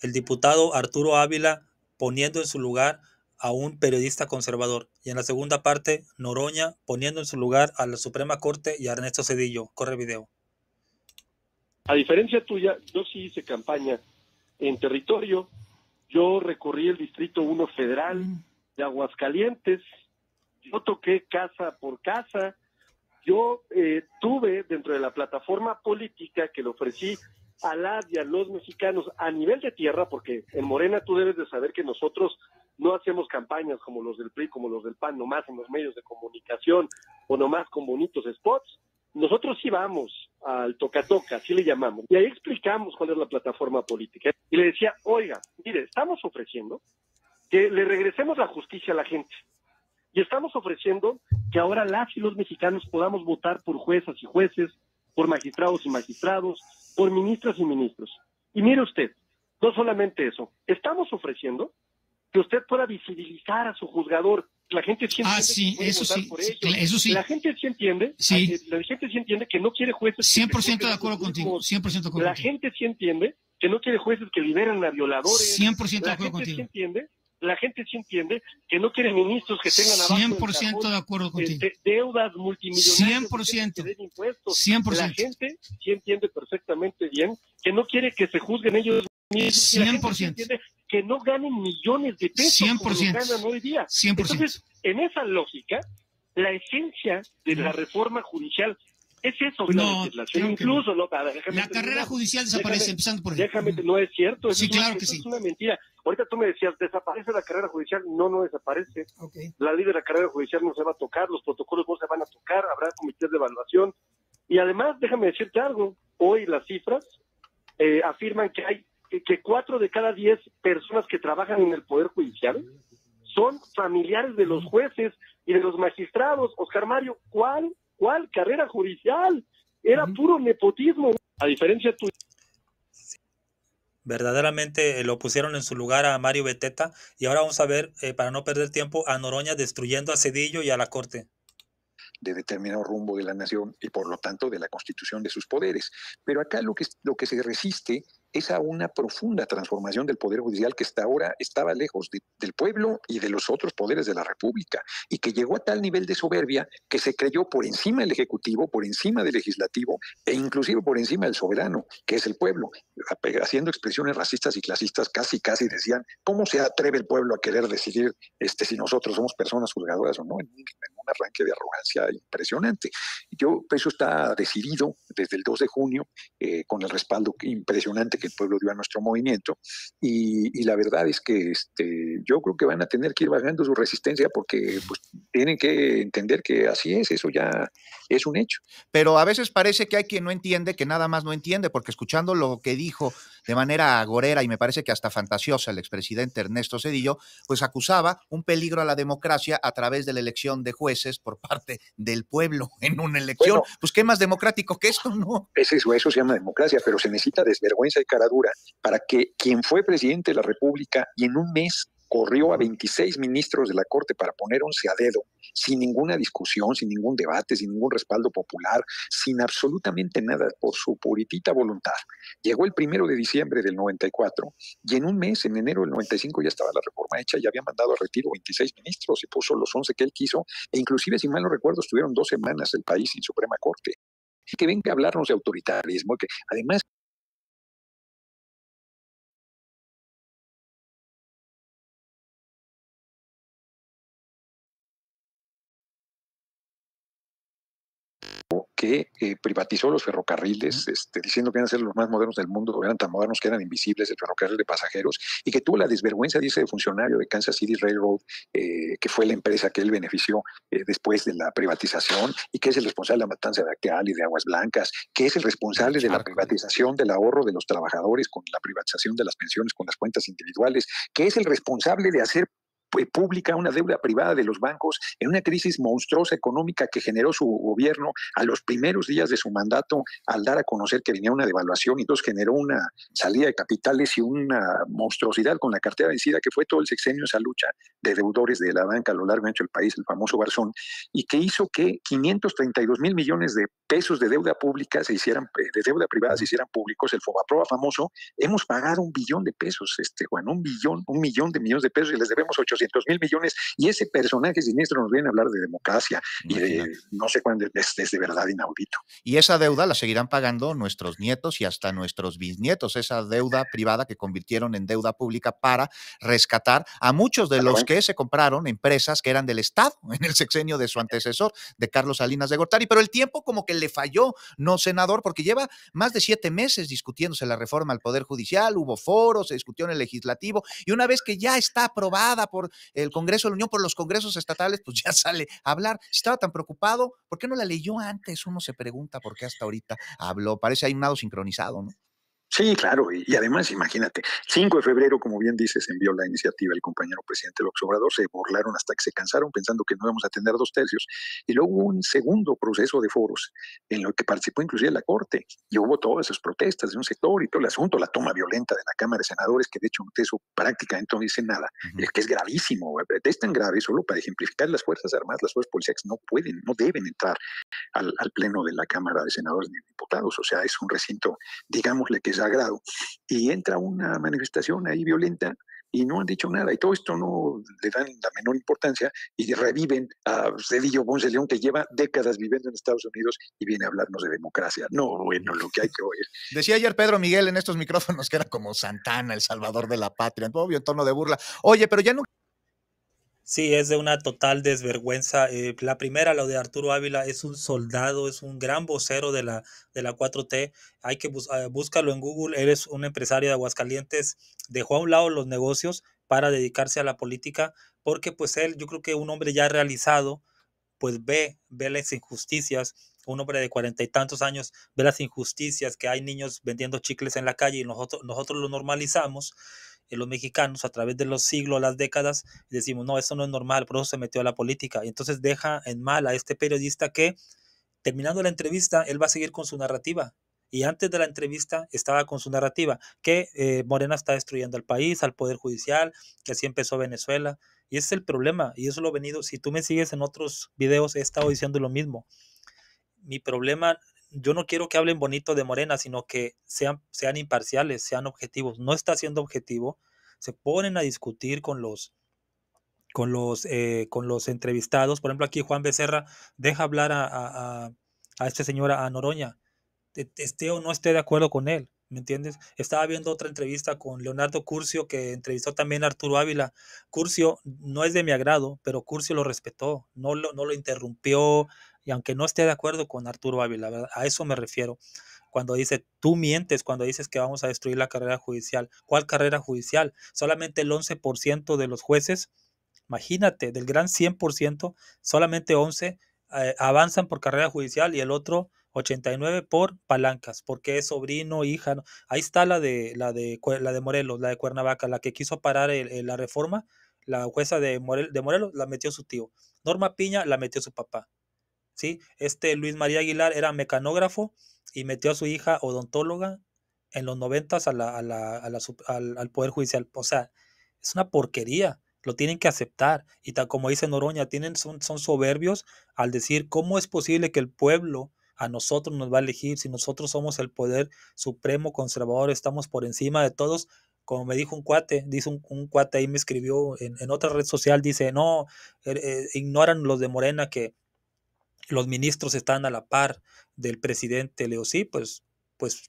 el diputado Arturo Ávila poniendo en su lugar a un periodista conservador. Y en la segunda parte, Noroña poniendo en su lugar a la Suprema Corte y a Ernesto Zedillo. Corre video. A diferencia tuya, yo sí hice campaña en territorio. Yo recorrí el Distrito 1 Federal de Aguascalientes. Yo toqué casa por casa. Yo tuve dentro de la plataforma política que le ofrecí a las y a los mexicanos a nivel de tierra, porque en Morena tú debes de saber que nosotros no hacemos campañas como los del PRI, como los del PAN, nomás en los medios de comunicación o nomás con bonitos spots. Nosotros sí vamos al toca-toca, así le llamamos, y ahí explicamos cuál es la plataforma política. Y le decía, oiga, mire, estamos ofreciendo que le regresemos la justicia a la gente. Y estamos ofreciendo que ahora las y los mexicanos podamos votar por juezas y jueces, por magistrados y magistrados, por ministras y ministros. Y mire usted, no solamente eso, estamos ofreciendo que usted pueda visibilizar a su juzgador. La gente sí entiende sí, que eso votar sí, por sí, ellos. eso sí. La gente sí entiende, la gente sí entiende que no quiere jueces. 100% de acuerdo contigo, 100% de acuerdo. La gente sí entiende que no quiere jueces que liberan a violadores. 100% de acuerdo contigo. La gente sí entiende que no quiere ministros que tengan abajo 100% de acuerdo contigo. Deudas multimillonarias 100%. que den impuestos. 100%. La gente sí entiende perfectamente bien que no quiere que se juzguen ellos mismos. 100%. La gente sí entiende que no ganen millones de pesos 100%. como los ganan hoy día. 100%. Entonces, en esa lógica, la esencia de la reforma judicial es eso, la legislación. Incluso, no, la carrera judicial desaparece, empezando por ahí. No es cierto. Sí, claro que eso sí. Es una mentira. Ahorita tú me decías, ¿desaparece la carrera judicial? No desaparece. Okay. La ley de la carrera judicial no se va a tocar, los protocolos no se van a tocar, habrá comités de evaluación. Y además, déjame decirte algo, hoy las cifras afirman que hay que 4 de cada 10 personas que trabajan en el Poder Judicial son familiares de los jueces y de los magistrados. Oscar Mario, ¿cuál carrera judicial? Era puro nepotismo, a diferencia tuya. Verdaderamente lo pusieron en su lugar a Mario Beteta, y ahora vamos a ver, para no perder tiempo, a Noroña destruyendo a Zedillo y a la Corte. De determinado rumbo de la nación y por lo tanto de la constitución de sus poderes. Pero acá lo que se resiste es a una profunda transformación del Poder Judicial que hasta ahora estaba lejos del pueblo y de los otros poderes de la República, y que llegó a tal nivel de soberbia que se creyó por encima del Ejecutivo, por encima del Legislativo e inclusive por encima del soberano, que es el pueblo, haciendo expresiones racistas y clasistas. Casi decían, ¿cómo se atreve el pueblo a querer decidir si nosotros somos personas juzgadoras o no? En un arranque de arrogancia impresionante. Eso está decidido desde el 2 de junio, con el respaldo impresionante que el pueblo dio a nuestro movimiento, y la verdad es que yo creo que van a tener que ir bajando su resistencia, porque pues tienen que entender que así es, eso ya es un hecho. Pero a veces parece que hay quien no entiende, que nada más no entiende, porque escuchando lo que dijo de manera agorera y me parece que hasta fantasiosa el expresidente Ernesto Zedillo, pues acusaba un peligro a la democracia a través de la elección de jueces por parte del pueblo en una elección. Bueno, pues qué más democrático que esto, ¿no? Eso se llama democracia, pero se necesita desvergüenza y caradura para que quien fue presidente de la República y en un mes corrió a 26 ministros de la Corte para poner 11 a dedo, sin ninguna discusión, sin ningún debate, sin ningún respaldo popular, sin absolutamente nada, por su puritita voluntad. Llegó el 1 de diciembre del 94 y en un mes, en enero del 95, ya estaba la reforma hecha y había mandado a retiro 26 ministros y puso los 11 que él quiso, e inclusive, si mal no recuerdo, estuvieron 2 semanas el país sin Suprema Corte. Y que venga a hablarnos de autoritarismo, que además que privatizó los ferrocarriles, diciendo que iban a ser los más modernos del mundo, eran tan modernos que eran invisibles, el ferrocarril de pasajeros, y que tuvo la desvergüenza, dice el funcionario de Kansas City Railroad, que fue la empresa que él benefició después de la privatización, y que es el responsable de la matanza de Acteal y de Aguas Blancas, que es el responsable de la privatización del ahorro de los trabajadores, con la privatización de las pensiones con las cuentas individuales, que es el responsable de hacer pública, una deuda privada de los bancos, en una crisis monstruosa económica que generó su gobierno a los primeros días de su mandato, al dar a conocer que venía una devaluación, y entonces generó una salida de capitales y una monstruosidad con la cartera vencida, que fue todo el sexenio esa lucha de deudores de la banca a lo largo y ancho del país, el famoso Barzón, y que hizo que 532,000 millones de pesos de deuda pública de deuda privada se hicieran públicos, el Fobaproa famoso. Hemos pagado 1 billón de pesos, Juan, 1 millón de millones de pesos, y les debemos 800,000 millones, y ese personaje siniestro nos viene a hablar de democracia. Imagínate. Y de no sé cuándo, es de verdad inaudito. Y esa deuda la seguirán pagando nuestros nietos y hasta nuestros bisnietos, esa deuda privada que convirtieron en deuda pública para rescatar a muchos de los que se compraron empresas que eran del Estado en el sexenio de su antecesor, de Carlos Salinas de Gortari. Pero el tiempo como que le falló, ¿no, senador? Porque lleva más de 7 meses discutiéndose la reforma al Poder Judicial, hubo foros, se discutió en el Legislativo, y una vez que ya está aprobada por el Congreso de la Unión, por los congresos estatales, pues ya sale a hablar. Si estaba tan preocupado, ¿por qué no la leyó antes? Uno se pregunta por qué hasta ahorita habló. Parece hay un nado sincronizado, ¿no? Sí, claro, y además imagínate, 5 de febrero, como bien dices, envió la iniciativa el compañero presidente López Obrador, se burlaron hasta que se cansaron pensando que no íbamos a tener 2/3, y luego hubo un segundo proceso de foros en lo que participó inclusive la Corte, y hubo todas esas protestas de un sector y todo el asunto, la toma violenta de la Cámara de Senadores, que de hecho de eso prácticamente no dice nada, es que es gravísimo, es tan grave, solo para ejemplificar, las Fuerzas Armadas, las fuerzas policiales no deben entrar al pleno de la Cámara de Senadores ni Diputados, o sea, es un recinto, digámosle que es sagrado, y entra una manifestación ahí violenta y no han dicho nada, y todo esto no le dan la menor importancia, y reviven a Cedillo Ponce León, que lleva décadas viviendo en Estados Unidos y viene a hablarnos de democracia. No, bueno, lo que hay que oír. Decía ayer Pedro Miguel en estos micrófonos que era como Santana, el salvador de la patria, en obvio, en tono de burla. Oye, pero ya no... Sí, es de una total desvergüenza. La primera, lo de Arturo Ávila, es un soldado, es un gran vocero de la 4T. Hay que búscalo en Google. Eres un empresario de Aguascalientes, dejó a un lado los negocios para dedicarse a la política, porque pues él, yo creo que un hombre ya realizado, pues ve las injusticias. Un hombre de 40 y tantos años ve las injusticias, que hay niños vendiendo chicles en la calle y nosotros lo normalizamos, los mexicanos, a través de los siglos, las décadas, y decimos, no, eso no es normal, por eso se metió a la política. Y entonces deja en mal a este periodista que, terminando la entrevista, él va a seguir con su narrativa. Y antes de la entrevista estaba con su narrativa, que Morena está destruyendo al país, al Poder Judicial, que así empezó Venezuela. Y ese es el problema, y eso lo he venido, si tú me sigues en otros videos, he estado diciendo lo mismo. Mi problema, yo no quiero que hablen bonito de Morena, sino que sean imparciales, sean objetivos. No está siendo objetivo. Se ponen a discutir con los entrevistados. Por ejemplo, aquí Juan Becerra deja hablar a este señor, a Noroña. Esté o no esté de acuerdo con él, ¿me entiendes? Estaba viendo otra entrevista con Leonardo Curcio, que entrevistó también a Arturo Ávila. Curcio no es de mi agrado, pero Curcio lo respetó, no lo interrumpió, y aunque no esté de acuerdo con Arturo Ávila, ¿verdad? A eso me refiero. Cuando dice, tú mientes cuando dices que vamos a destruir la carrera judicial. ¿Cuál carrera judicial? Solamente el 11% de los jueces, imagínate, del gran 100%, solamente 11 avanzan por carrera judicial, y el otro 89 por palancas, porque es sobrino, hija. ¿No? Ahí está la de Morelos, la de Cuernavaca, la que quiso parar la reforma. La jueza de Morelos la metió su tío. Norma Piña la metió su papá. ¿Sí? Luis María Aguilar era mecanógrafo y metió a su hija odontóloga en los 90s al Poder Judicial. O sea, es una porquería. Lo tienen que aceptar. Y tal como dice Noroña, son soberbios al decir, ¿cómo es posible que el pueblo a nosotros nos va a elegir si nosotros somos el poder supremo conservador, estamos por encima de todos? Como me dijo un cuate, un cuate ahí me escribió en otra red social, dice, no, ignoran los de Morena que los ministros están a la par del presidente. Le digo, sí, pues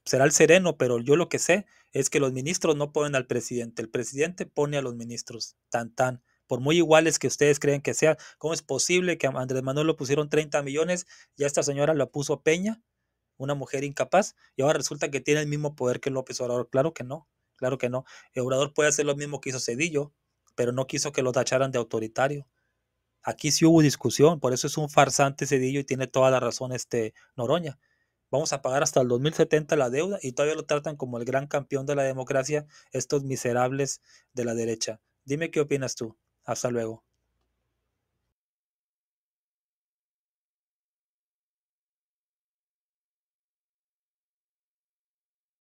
será el sereno, pero yo lo que sé es que los ministros no ponen al presidente, el presidente pone a los ministros, tan, por muy iguales que ustedes creen que sean. ¿Cómo es posible que a Andrés Manuel lo pusieron 30 millones y a esta señora la puso Peña, una mujer incapaz, y ahora resulta que tiene el mismo poder que López Obrador? Claro que no, claro que no. El Obrador puede hacer lo mismo que hizo Cedillo, pero no quiso que lo tacharan de autoritario. Aquí sí hubo discusión, por eso es un farsante Cedillo y tiene toda la razón Noroña. Vamos a pagar hasta el 2070 la deuda y todavía lo tratan como el gran campeón de la democracia estos miserables de la derecha. Dime qué opinas tú. Hasta luego.